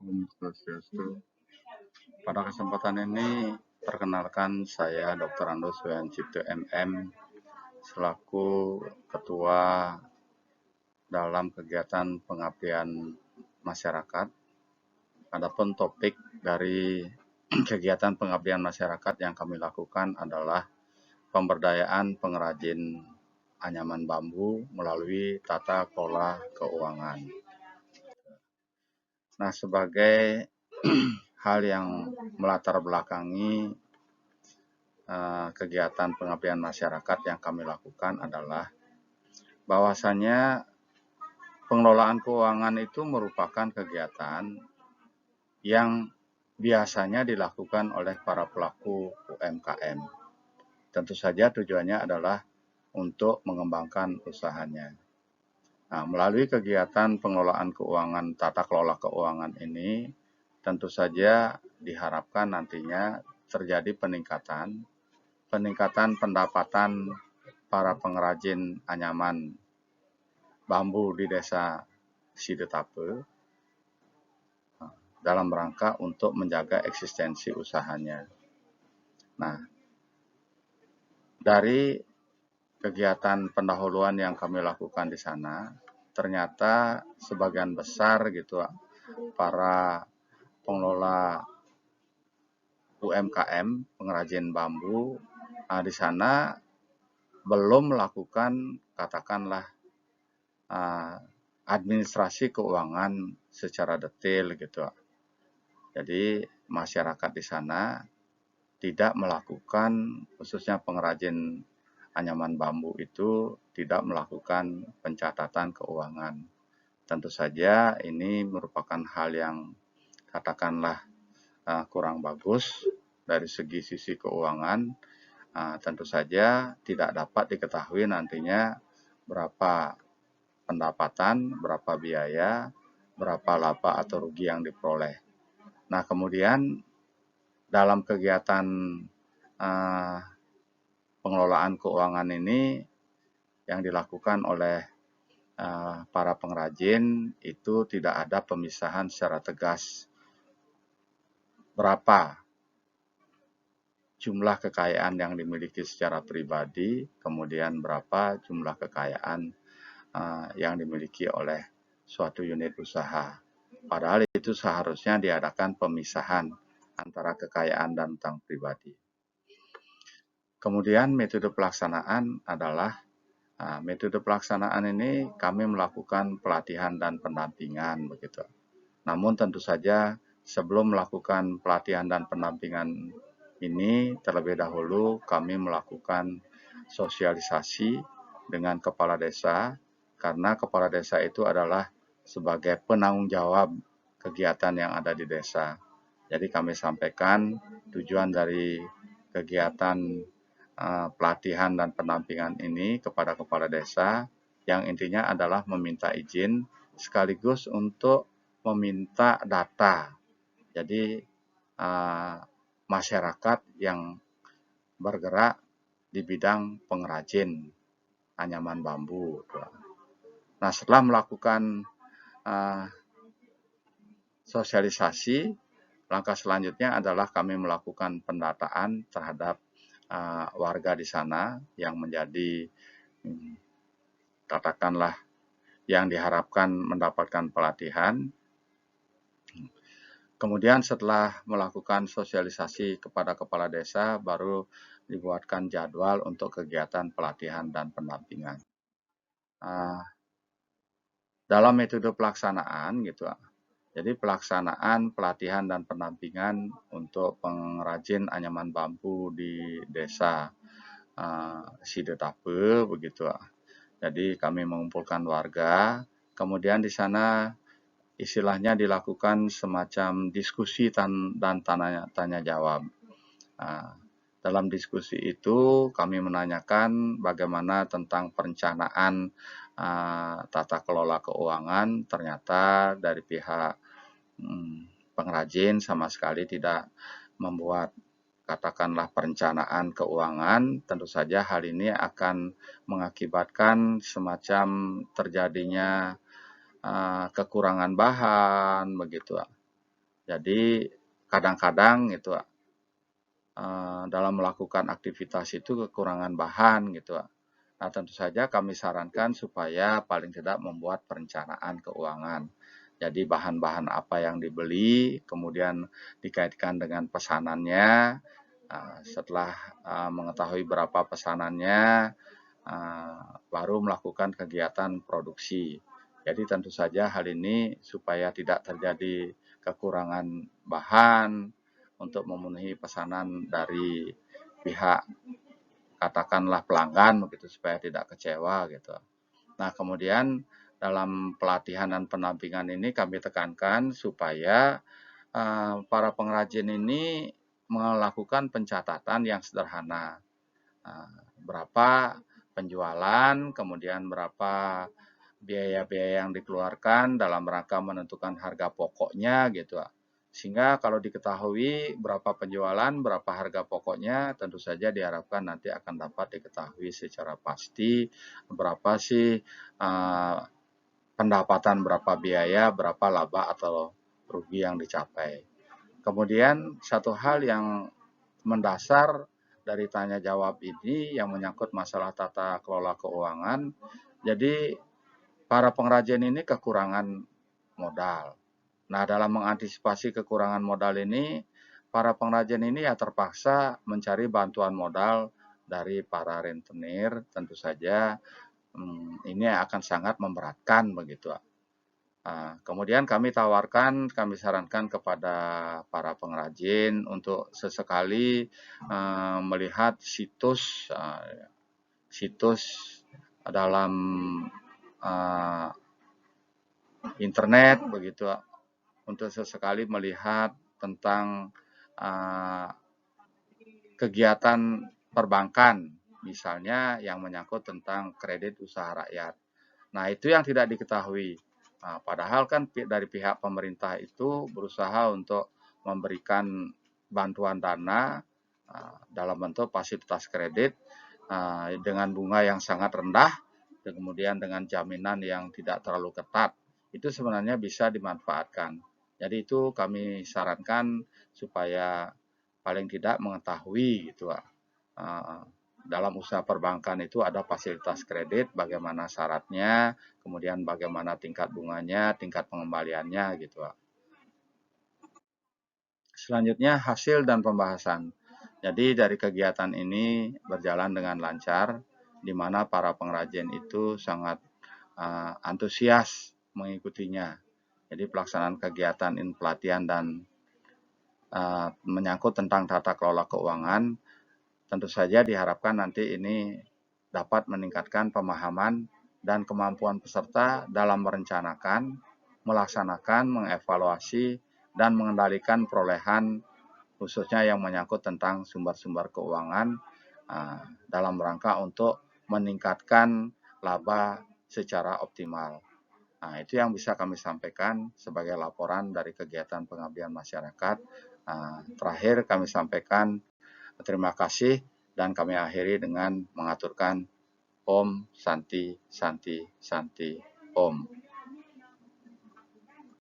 Om Swastiastu. Pada kesempatan ini, perkenalkan saya Dr. Andos Cipto MM selaku Ketua dalam kegiatan pengabdian masyarakat. Adapun topik dari kegiatan pengabdian masyarakat yang kami lakukan adalah pemberdayaan pengrajin anyaman bambu melalui tata kelola keuangan. Nah, sebagai hal yang melatar belakangi kegiatan pengabdian masyarakat yang kami lakukan adalah bahwasannya pengelolaan keuangan itu merupakan kegiatan yang biasanya dilakukan oleh para pelaku UMKM. Tentu saja tujuannya adalah untuk mengembangkan usahanya. Nah, melalui kegiatan pengelolaan keuangan, tata kelola keuangan ini, tentu saja diharapkan nantinya terjadi peningkatan pendapatan para pengrajin anyaman bambu di desa Sidetape dalam rangka untuk menjaga eksistensi usahanya. Nah, dari kegiatan pendahuluan yang kami lakukan di sana, ternyata sebagian besar gitu para pengelola UMKM pengrajin bambu di sana belum melakukan katakanlah administrasi keuangan secara detail gitu. Jadi masyarakat di sana tidak melakukan, khususnya pengrajin anyaman bambu itu tidak melakukan pencatatan keuangan. Tentu saja ini merupakan hal yang katakanlah kurang bagus dari sisi keuangan. Tentu saja tidak dapat diketahui nantinya berapa pendapatan, berapa biaya, berapa laba atau rugi yang diperoleh. Nah, kemudian dalam kegiatan pengelolaan keuangan ini yang dilakukan oleh para pengrajin itu tidak ada pemisahan secara tegas berapa jumlah kekayaan yang dimiliki secara pribadi, kemudian berapa jumlah kekayaan yang dimiliki oleh suatu unit usaha. Padahal itu seharusnya diadakan pemisahan antara kekayaan dan utang pribadi. Kemudian metode pelaksanaan adalah metode pelaksanaan ini kami melakukan pelatihan dan pendampingan begitu. Namun tentu saja sebelum melakukan pelatihan dan pendampingan ini terlebih dahulu kami melakukan sosialisasi dengan kepala desa karena kepala desa itu adalah sebagai penanggung jawab kegiatan yang ada di desa. Jadi kami sampaikan tujuan dari kegiatan pelatihan dan pendampingan ini kepada kepala desa yang intinya adalah meminta izin sekaligus untuk meminta data. Jadi masyarakat yang bergerak di bidang pengrajin anyaman bambu. Nah, setelah melakukan sosialisasi, langkah selanjutnya adalah kami melakukan pendataan terhadap warga di sana yang menjadi katakanlah yang diharapkan mendapatkan pelatihan. Kemudian setelah melakukan sosialisasi kepada kepala desa, baru dibuatkan jadwal untuk kegiatan pelatihan dan pendampingan. Dalam metode pelaksanaan gitu, jadi pelaksanaan pelatihan dan pendampingan untuk pengrajin anyaman bambu di desa Sidetape begitu. Jadi kami mengumpulkan warga, kemudian di sana istilahnya dilakukan semacam diskusi dan tanya jawab. Dalam diskusi itu kami menanyakan bagaimana tentang perencanaan tata kelola keuangan. Ternyata dari pihak pengrajin sama sekali tidak membuat katakanlah perencanaan keuangan. Tentu saja hal ini akan mengakibatkan semacam terjadinya kekurangan bahan begitu. Jadi kadang-kadang gitu dalam melakukan aktivitas itu kekurangan bahan gitu. Nah, tentu saja kami sarankan supaya paling tidak membuat perencanaan keuangan. Jadi bahan-bahan apa yang dibeli, kemudian dikaitkan dengan pesanannya. Setelah mengetahui berapa pesanannya, baru melakukan kegiatan produksi. Jadi tentu saja hal ini supaya tidak terjadi kekurangan bahan untuk memenuhi pesanan dari pihak katakanlah pelanggan begitu supaya tidak kecewa gitu. Nah, kemudian dalam pelatihan dan pendampingan ini kami tekankan supaya para pengrajin ini melakukan pencatatan yang sederhana. Berapa penjualan, kemudian berapa biaya-biaya yang dikeluarkan dalam rangka menentukan harga pokoknya gitu. Sehingga kalau diketahui berapa penjualan, berapa harga pokoknya, tentu saja diharapkan nanti akan dapat diketahui secara pasti berapa sih pendapatan, berapa biaya, berapa laba atau rugi yang dicapai. Kemudian satu hal yang mendasar dari tanya jawab ini yang menyangkut masalah tata kelola keuangan. Jadi para pengrajin ini kekurangan modal. Nah, dalam mengantisipasi kekurangan modal ini, para pengrajin ini ya terpaksa mencari bantuan modal dari para rentenir. Tentu saja ini akan sangat memberatkan begitu. Kemudian kami sarankan kepada para pengrajin untuk sesekali melihat situs dalam internet begitu, untuk sesekali melihat tentang kegiatan perbankan, misalnya yang menyangkut tentang kredit usaha rakyat. Nah, itu yang tidak diketahui. Padahal kan dari pihak pemerintah itu berusaha untuk memberikan bantuan dana dalam bentuk fasilitas kredit dengan bunga yang sangat rendah, dan kemudian dengan jaminan yang tidak terlalu ketat. Itu sebenarnya bisa dimanfaatkan. Jadi itu kami sarankan supaya paling tidak mengetahui gitu, dalam usaha perbankan itu ada fasilitas kredit, bagaimana syaratnya, kemudian bagaimana tingkat bunganya, tingkat pengembaliannya gitu. Selanjutnya hasil dan pembahasan. Jadi dari kegiatan ini berjalan dengan lancar, di mana para pengrajin itu sangat antusias mengikutinya. Jadi pelaksanaan kegiatan ini pelatihan dan menyangkut tentang tata kelola keuangan, tentu saja diharapkan nanti ini dapat meningkatkan pemahaman dan kemampuan peserta dalam merencanakan, melaksanakan, mengevaluasi, dan mengendalikan perolehan khususnya yang menyangkut tentang sumber-sumber keuangan dalam rangka untuk meningkatkan laba secara optimal. Nah, itu yang bisa kami sampaikan sebagai laporan dari kegiatan pengabdian masyarakat. Terakhir kami sampaikan terima kasih dan kami akhiri dengan mengaturkan Om Santi Santi Santi Om.